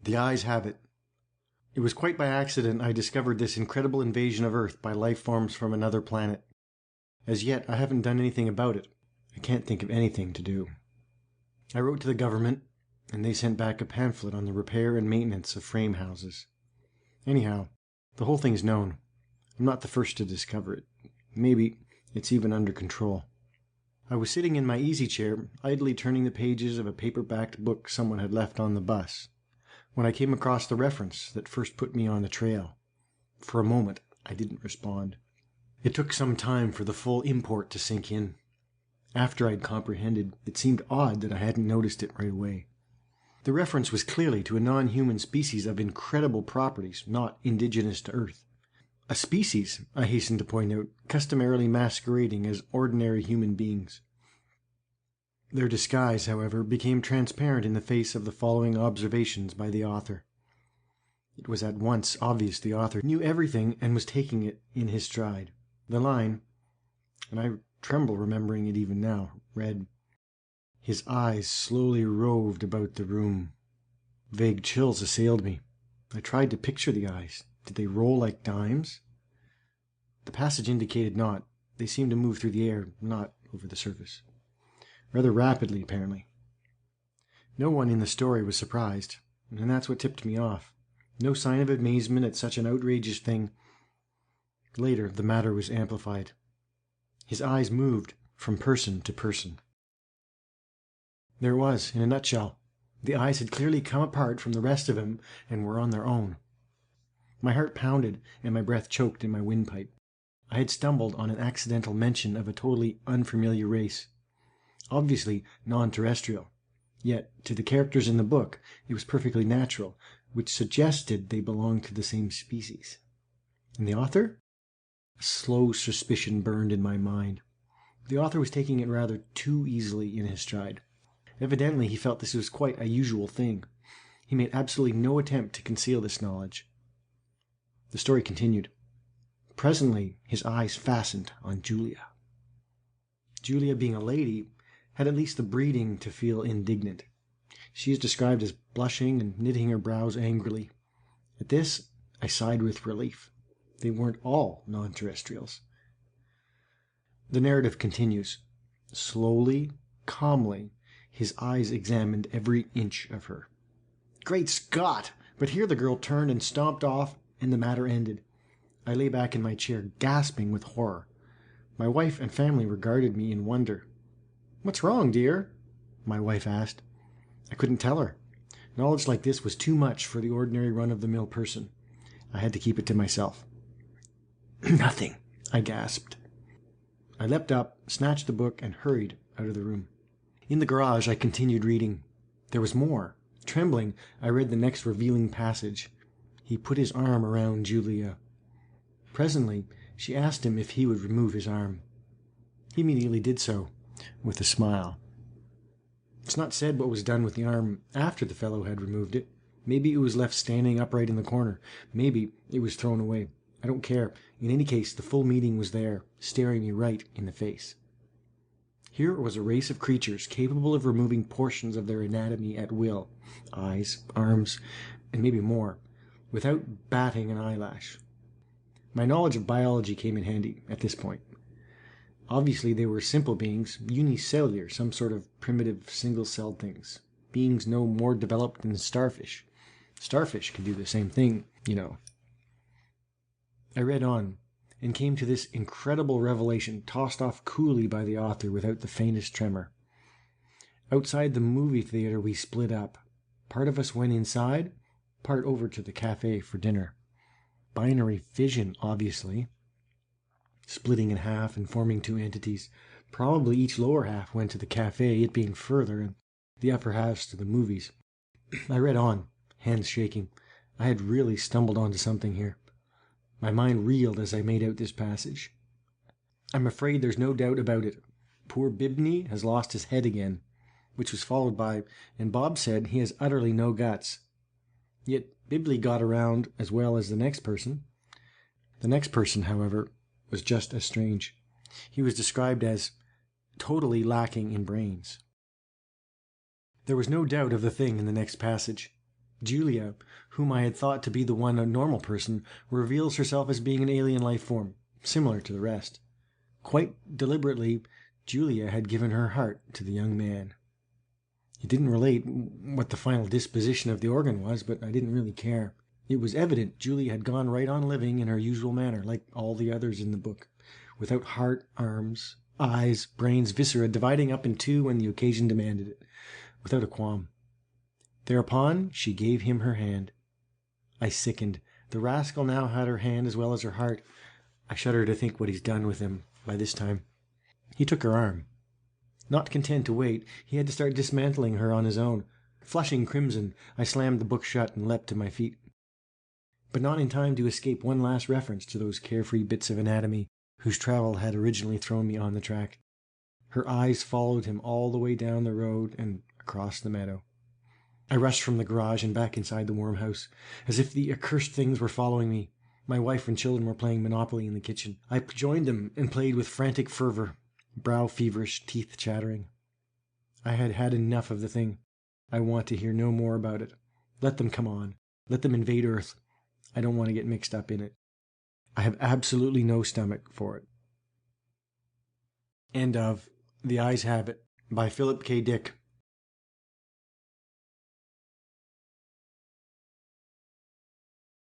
The eyes have it. It was quite by accident I discovered this incredible invasion of Earth by life forms from another planet. As yet, I haven't done anything about it. I can't think of anything to do. I wrote to the government, and they sent back a pamphlet on the repair and maintenance of frame houses. Anyhow, the whole thing's known. I'm not the first to discover it. Maybe it's even under control. I was sitting in my easy chair, idly turning the pages of a paper-backed book someone had left on the bus, when I came across the reference that first put me on the trail. For a moment, I didn't respond. It took some time for the full import to sink in. After I'd comprehended, it seemed odd that I hadn't noticed it right away. The reference was clearly to a non-human species of incredible properties, not indigenous to Earth. A species, I hasten to point out, customarily masquerading as ordinary human beings. Their disguise, however, became transparent in the face of the following observations by the author. It was at once obvious the author knew everything and was taking it in his stride. The line, and I tremble remembering it even now, read, "His eyes slowly roved about the room." Vague chills assailed me. I tried to picture the eyes. Did they roll like dimes? The passage indicated not. They seemed to move through the air, not over the surface. Rather rapidly, apparently. No one in the story was surprised, and that's what tipped me off. No sign of amazement at such an outrageous thing. Later, the matter was amplified. His eyes moved from person to person. There it was, in a nutshell. The eyes had clearly come apart from the rest of him and were on their own. My heart pounded and my breath choked in my windpipe. I had stumbled on an accidental mention of a totally unfamiliar race. Obviously non-terrestrial. Yet, to the characters in the book, it was perfectly natural, which suggested they belonged to the same species. And the author? A slow suspicion burned in my mind. The author was taking it rather too easily in his stride. Evidently, he felt this was quite a usual thing. He made absolutely no attempt to conceal this knowledge. The story continued. Presently, his eyes fastened on Julia. Julia, being a lady, had at least the breeding to feel indignant. She is described as blushing and knitting her brows angrily. At this, I sighed with relief. They weren't all non-terrestrials. The narrative continues. Slowly, calmly, his eyes examined every inch of her. Great Scott! But here the girl turned and stomped off, and the matter ended. I lay back in my chair, gasping with horror. My wife and family regarded me in wonder. "What's wrong, dear?" my wife asked. I couldn't tell her. Knowledge like this was too much for the ordinary run-of-the-mill person. I had to keep it to myself. "Nothing," I gasped. I leapt up, snatched the book, and hurried out of the room. In the garage, I continued reading. There was more. Trembling, I read the next revealing passage. He put his arm around Julia. Presently, she asked him if he would remove his arm. He immediately did so, with a smile. It's not said what was done with the arm after the fellow had removed it. Maybe it was left standing upright in the corner. Maybe it was thrown away. I don't care. In any case, the full meaning was there, staring me right in the face. Here was a race of creatures capable of removing portions of their anatomy at will, eyes, arms, and maybe more, without batting an eyelash. My knowledge of biology came in handy at this point. Obviously, they were simple beings, unicellular, some sort of primitive single-celled things. Beings no more developed than starfish. Starfish can do the same thing, you know. I read on, and came to this incredible revelation, tossed off coolly by the author without the faintest tremor. Outside the movie theater, we split up. Part of us went inside, part over to the cafe for dinner. Binary fission, obviously. Splitting in half and forming two entities. Probably each lower half went to the cafe, it being further, and the upper halves to the movies. I read on, hands shaking. I had really stumbled onto something here. My mind reeled as I made out this passage. I'm afraid there's no doubt about it. Poor Bibney has lost his head again, which was followed by, and Bob said he has utterly no guts. Yet Bibley got around as well as the next person. The next person, however, was just as strange. He was described as totally lacking in brains. There was no doubt of the thing in the next passage. Julia, whom I had thought to be the one a normal person, reveals herself as being an alien life form, similar to the rest. Quite deliberately, Julia had given her heart to the young man. He didn't relate what the final disposition of the organ was, but I didn't really care. It was evident Julia had gone right on living in her usual manner, like all the others in the book, without heart, arms, eyes, brains, viscera, dividing up in two when the occasion demanded it, without a qualm. Thereupon she gave him her hand. I sickened. The rascal now had her hand as well as her heart. I shudder to think what he's done with him by this time. He took her arm. Not content to wait, he had to start dismantling her on his own. Flushing crimson, I slammed the book shut and leapt to my feet. But not in time to escape one last reference to those carefree bits of anatomy whose travel had originally thrown me on the track. Her eyes followed him all the way down the road and across the meadow. I rushed from the garage and back inside the warm house, as if the accursed things were following me. My wife and children were playing Monopoly in the kitchen. I joined them and played with frantic fervor, brow feverish, teeth chattering. I had had enough of the thing. I want to hear no more about it. Let them come on. Let them invade Earth. I don't want to get mixed up in it. I have absolutely no stomach for it. End of The Eyes Have It by Philip K. Dick.